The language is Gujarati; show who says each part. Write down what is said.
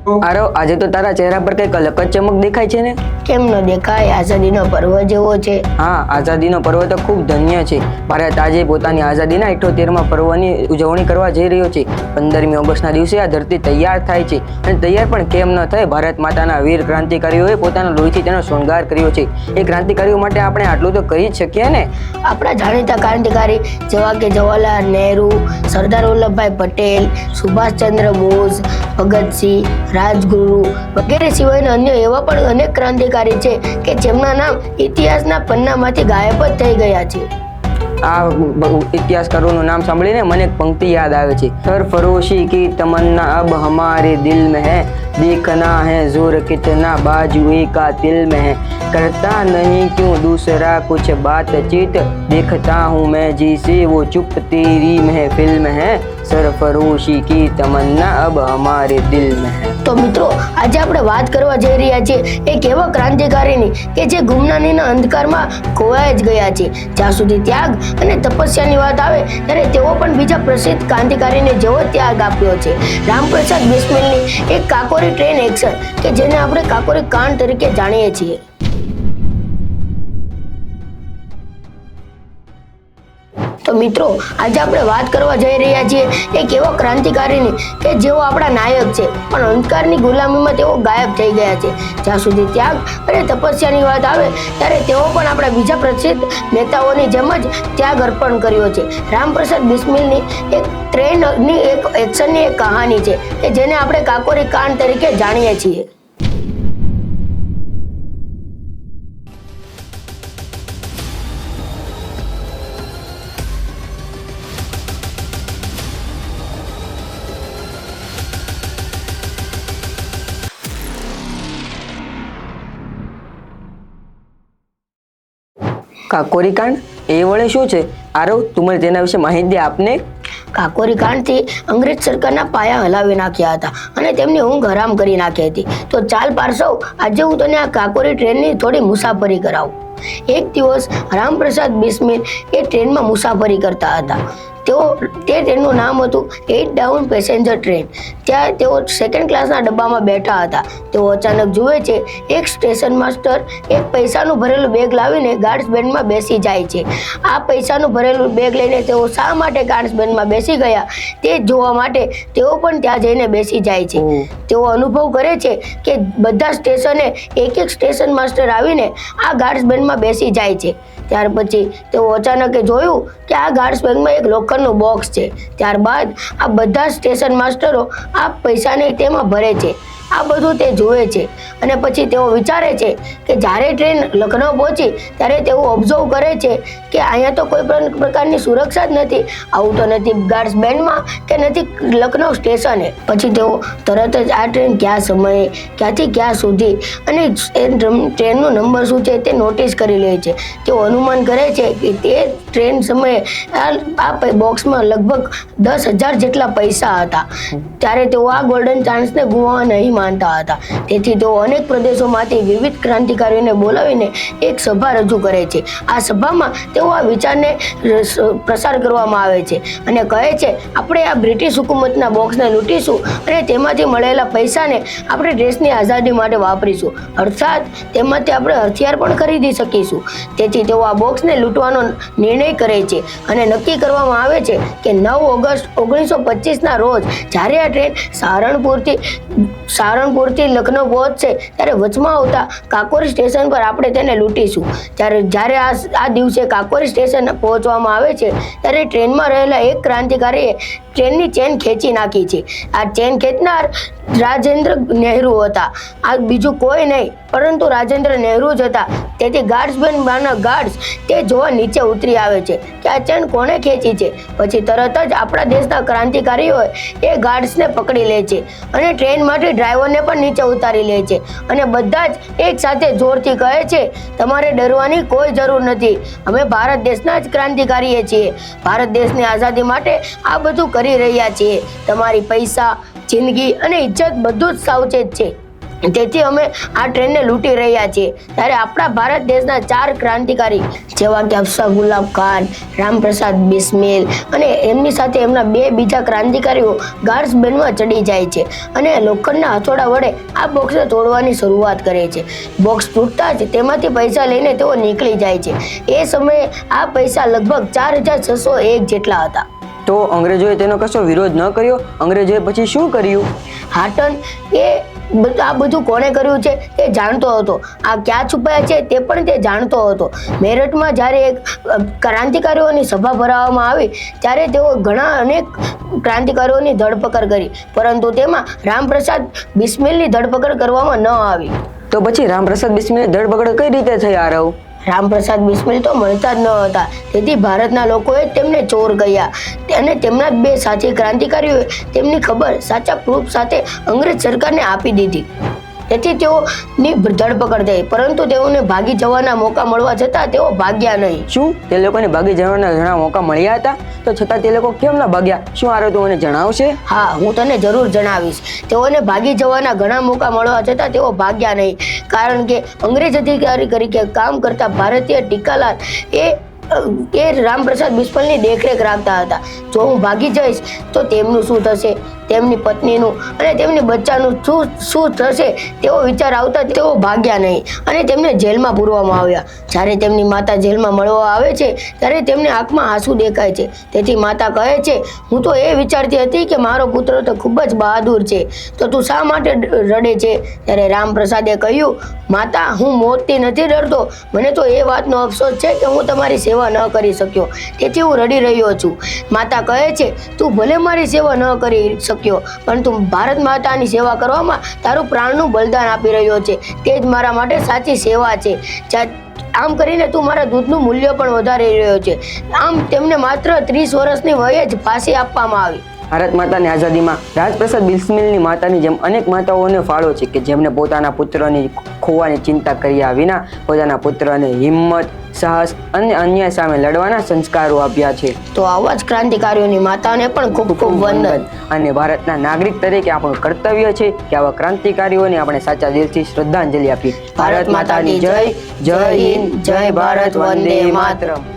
Speaker 1: આરો આજે તો તારા ચહેરા પર કઈક અલગ જ ચમક દેખાય છે ને?
Speaker 2: કેમ ન દેખાય? આઝાદીનો પર્વ જેવો છે.
Speaker 1: હા, આઝાદીનો પર્વ તો ખૂબ ધન્ય છે. ભારત આજે પોતાની આઝાદીના 78મા પર્વની ઉજવણી કરવા જઈ રહ્યો છે. 15મી ઓગસ્ટના દિવસે આ ધરતી તૈયાર થાય છે. અને તૈયાર પણ કેમ ન થાય? ભારત માતાના વીર ક્રાંતિકારીઓએ પોતાના લોહીથી તેનો શૃંગાર કર્યો છે. એ ક્રાંતિકારીઓ માટે આપણે આટલું તો કરી જ શકીએ ને.
Speaker 2: આપણા જાણીતા ક્રાંતિકારી જેવા કે જવાહરલાલ નહેરુ, સરદાર વલ્લભભાઈ પટેલ, સુભાષચંદ્ર બોઝ, ભગતસિંહ, રાજગુરુ વગેરે સિવાયના અન્ય એવા પણ અનેક ક્રાંતિકારી છે કે જેમના નામ ઇતિહાસના પન્નામાંથી ગાયબ જ થઈ ગયા છે.
Speaker 1: આ ઇતિહાસકારોનું નામ સાંભળીને મને એક પંક્તિ યાદ આવે છે. સરફરોશી કી તમન્ના અબ હમારે દિલ में है, देखना है जोर कितना बाजू का दिल में है, करता नहीं क्यों दूसरा कुछ बातचीत, देखता हूँ मैं जिसे वो चुप तेरी महफिल में है, सरफरोशी की तमन्ना अब हमारे दिल में है.
Speaker 2: તો મિત્રો, આજે આપણે વાત કરવા જઈ રહ્યા છીએ એક એવા ક્રાંતિકારીની કે જે ગુમનામીના અંધકારમાં ખોવાઈ જ ગયા છે. જ્યાં સુધી ત્યાગ અને તપસ્યાની વાત આવે ત્યારે તેઓ પણ બીજા પ્રસિદ્ધ ક્રાંતિકારીને જેવો ત્યાગ આપ્યો છે. રામપ્રસાદ બિસ્મિલની એક કાકોરી ટ્રેન એક્શન કે જેને આપણે કાકોરી કાંડ તરીકે જાણીએ છીએ. તો મિત્રો, આજે આપણે વાત કરવા જઈ રહ્યા છીએ એક એવા ક્રાંતિકારીની કે જેઓ આપણા નાયક છે, પણ અંધકારની ગુલામીમાં તેઓ ગાયબ થઈ ગયા છે. જ્યાં સુધી ત્યાગ અને તપસ્યાની વાત આવે ત્યારે તેઓ પણ આપણા બીજા પ્રસિદ્ધ નેતાઓની જેમ જ ત્યાગ અર્પણ કર્યો છે. રામપ્રસાદ બિસ્મિલની એક ટ્રેનની એક એક્શનની એક કહાની છે કે જેને આપણે કાકોરી કાંડ તરીકે જાણીએ છીએ.
Speaker 1: કાકોરી કાંડ એ વળે શું છે? આરવ, તું મને તેના વિશે માહિતી આપને.
Speaker 2: કાકોરી કાંડથી અંગ્રેજ સરકારના પાયા હલાવી નાખ્યા હતા અને તેમની ઊંઘ હરામ કરી નાખી હતી. તો ચાલ પાર્સવ, આજે હું તને આ કાકોરી ટ્રેનની થોડી મુસાફરી કરાવું. એક દિવસ રામપ્રસાદ બિસ્મિલ એ ટ્રેનમાં મુસાફરી કરતા હતા. તે ટ્રેનનું નામ હતું 8 ડાઉન પેસેન્જર ટ્રેન. ત્યાં તેઓ સેકન્ડ ક્લાસના ડબ્બામાં બેઠા હતા. તેઓ અચાનક જુએ છે એક સ્ટેશન માસ્ટર એક પૈસાનું ભરેલું બેગ લાવીને ગાર્ડ્સ બેન્ડમાં બેસી જાય છે. આ પૈસાનું ભરેલું બેગ લઈને તેઓ શા માટે ગાર્ડ્સ બેન્ડમાં બેસી ગયા તે જોવા માટે તેઓ પણ ત્યાં જઈને બેસી જાય છે. તેઓ અનુભવ કરે છે કે બધા સ્ટેશને એક સ્ટેશન માસ્ટર આવીને આ ગાર્ડ્સ બેન્ડમાં બેસી જાય છે. ત્યાર પછી તેઓ અચાનક જોયું કે આ ગાર્ડ્સ બેન્ડમાં એક લોખંડનું બોક્સ છે. ત્યારબાદ આ બધા સ્ટેશન માસ્ટરો આ પૈસાને તેમાં ભરે છે. આ બધું તે જુએ છે અને પછી તેઓ વિચારે છે કે જ્યારે ટ્રેન લખનઉ પહોંચી ત્યારે તેઓ ઓબ્ઝર્વ કરે છે કે અહીંયા તો કોઈ પણ પ્રકારની સુરક્ષા જ નથી. આવું તો નથી ગાર્ડ્સ બેન્ડમાં કે નથી લખનઉ સ્ટેશને. પછી તેઓ તરત જ આ ટ્રેન કયા સમયે ક્યાંથી ક્યાં સુધી અને ટ્રેનનો નંબર શું છે તે નોટિસ કરી લે છે. તેઓ અનુમાન કરે છે કે તે ટ્રેન સમયે આ બોક્સમાં લગભગ 10,000 જેટલા પૈસા હતા. ત્યારે તેઓ આ ગોલ્ડન ચાન્સને ગુમાવવા નહીં માનતા હતા. તેથી તેઓ અનેક પ્રદેશોમાંથી વિવિધ ક્રાંતિકારીઓને બોલાવીને એક સભા રજૂ કરે છે. આ સભામાં તેઓ આ વિચારને પ્રસાર કરવામાં આવે છે અને કહે છે આપણે આ બ્રિટિશ હુકુમતના બોક્સને લૂંટીશું અને તેમાંથી મળેલા પૈસાને આપણે દેશની આઝાદી માટે વાપરીશું, અર્થાત તેમાંથી આપણે હથિયાર પણ ખરીદી શકીશું. તેથી તેઓ આ બોક્સને લૂંટવાનો નિર્ણય કરે છે અને નક્કી કરવામાં આવે છે કે 9 ઓગસ્ટ 1925ના રોજ જ્યારે આ ટ્રેન સારણપુરથી લખનઉ પહોંચશે ત્યારે વચમાં આવતા કાકોરી સ્ટેશન પર આપણે તેને લૂંટીશું. જ્યારે આ દિવસે કાકોરી સ્ટેશન પહોંચવામાં આવે છે ત્યારે ટ્રેનમાં રહેલા એક ક્રાંતિકારીએ ટ્રેનની ચેન ખેંચી નાખી છે. આ ચેન ખેંચનાર રાજેન્દ્ર નહેરુ હતા. આ બીજું કોઈ નહીં પરંતુ રાજેન્દ્ર નહેરુ જ હતા. તેથી ગાર્ડ્સ બેન્ડના ગાર્ડ્સ તે જોવા નીચે ઉતરી આવે છે કે આ ચેન કોણે ખેંચી છે. પછી તરત જ આપણા દેશના ક્રાંતિકારીઓ એ ગાર્ડ્સને પકડી લે છે અને ટ્રેનમાંથી ડ્રાઈવરને પણ નીચે ઉતારી લે છે અને બધા જ એક સાથે જોરથી કહે છે તમારે ડરવાની કોઈ જરૂર નથી, અમે ભારત દેશના જ ક્રાંતિકારીએ છીએ. ભારત દેશની આઝાદી માટે આ બધું કરી રહ્યા છીએ. તમારી પૈસા, જિંદગી અને ઇજ્જત બધું જ સાવચેત છે. તેથી અમે આ ટ્રેનને લૂંટી રહ્યા છીએ. ત્યારે આપણા ભારત દેશના 4 ક્રાંતિકારી જેવા કે અફસર ગુલાબ ખાન, રામપ્રસાદ બિસ્મિલ અને એમની સાથે એમના 2 બીજા ક્રાંતિકારીઓ ગાર્ડ્સ બેન્ડમાં ચડી જાય છે અને લોખંડના હથોડા વડે આ બોક્સને તોડવાની શરૂઆત કરે છે. બોક્સ તૂટતા જ તેમાંથી પૈસા લઈને તેઓ નીકળી જાય છે. એ સમયે આ પૈસા લગભગ 4601 જેટલા હતા.
Speaker 1: તો અંગ્રેજોએ તેનો કશો વિરોધ ન કર્યો? અંગ્રેજોએ પછી શું કર્યું?
Speaker 2: હાટન આ બધું કોણે કર્યું છે તે જાણતો હતો. આ ક્યાં છુપાયા છે તે પણ તે જાણતો હતો. મેરઠમાં જ્યારે એક ક્રાંતિકારીઓની સભા ભરાવવામાં આવી ત્યારે તેઓ અનેક ક્રાંતિકારીઓની ધરપકડ કરી, પરંતુ તેમાં રામપ્રસાદ બિસ્મિલની ધરપકડ કરવામાં ન આવી.
Speaker 1: તો પછી રામપ્રસાદ બિસ્મિલની ધરપકડ કઈ રીતે થઈ આરવ?
Speaker 2: રામપ્રસાદ બિસ્મિલ તો મળતા જ ન હતા. તેથી ભારતના લોકોએ તેમને ચોર કહ્યા અને તેમના 2 સાથી ક્રાંતિકારીઓએ તેમની ખબર સાચા પ્રૂફ સાથે અંગ્રેજ સરકારને આપી દીધી. તેથી તેઓની ધરપકડ થઈ, પરંતુ તેઓને ભાગી જવાના મોકા મળવા છતાં તેઓ ભાગ્યા નહીં.
Speaker 1: શું તે લોકોને ભાગી જવાના ઘણા મોકા મળ્યા હતા, તો છતાં તે લોકો કેમ ના ભાગ્યા? શું આરવ તું મને જણાવશે?
Speaker 2: હા, હું તને જરૂર જણાવીશ. તેઓને ભાગી જવાના ઘણા મોકા મળવા છતાં તેઓ ભાગ્યા નહીં, કારણ કે અંગ્રેજ અધિકારી તરીકે કામ કરતા ભારતીય ટીકાલાલ એ રામપ્રસાદ બિસ્મિલની દેખરેખ રાખતા હતા. જો હું ભાગી જઈશ તો તેમનું શું થશે, તેમની પત્નીનું અને તેમની બચ્ચાનું શું થશે તેવો વિચાર આવતા તેઓ ભાગ્યા નહીં અને તેમને જેલમાં પૂરવામાં આવ્યા. જ્યારે તેમની માતા જેલમાં મળવા આવે છે ત્યારે તેમને આંખમાં આંસુ દેખાય છે. તેથી માતા કહે છે, હું તો એ વિચારતી હતી કે મારો પુત્ર તો ખૂબ જ બહાદુર છે, તો તું શા માટે રડે છે? ત્યારે રામપ્રસાદે કહ્યું, માતા, હું મોતથી નથી ડરતો. મને તો એ વાતનો અફસોસ છે કે હું તમારી સેવા ન કરી શક્યો, તેથી હું રડી રહ્યો છું. માતા કહે છે, તું ભલે મારી સેવા ન કરી શક્યો, પરંતુ ભારત માતાની સેવા કરવામાં તારું પ્રાણનું બલિદાન આપી રહ્યો છે. તે જ મારા માટે સાચી સેવા છે. આમ કરીને તું મારા દૂધનું મૂલ્ય પણ વધારી રહ્યો છે. આમ તેમને માત્ર 30 વર્ષની વયે જ ફાંસી આપવામાં આવી.
Speaker 1: ભારત માતાની આઝાદીમાં રાજપ્રસાદ બિસ્મિલની માતાની જેમ અનેક માતાઓને ફાળો છે કે જેમને પોતાના પુત્રની ખોવાની ચિંતા કર્યા વિના પોતાના પુત્રને હિંમત, સાહસ અને અન્યાય સામે લડવાના સંસ્કારો આપ્યા છે.
Speaker 2: તો આવા જ ક્રાંતિકારીઓની માતાને પણ ખૂબ ખૂબ વંદન.
Speaker 1: અને ભારતના નાગરિક તરીકે આપણું કર્તવ્ય છે કે આવા ક્રાંતિકારીઓને આપણે સાચા દિલથી શ્રદ્ધાંજલિ આપી.
Speaker 2: ભારત માતાની જય. જય હિન્દ, જય ભારત, વંદે માતરમ.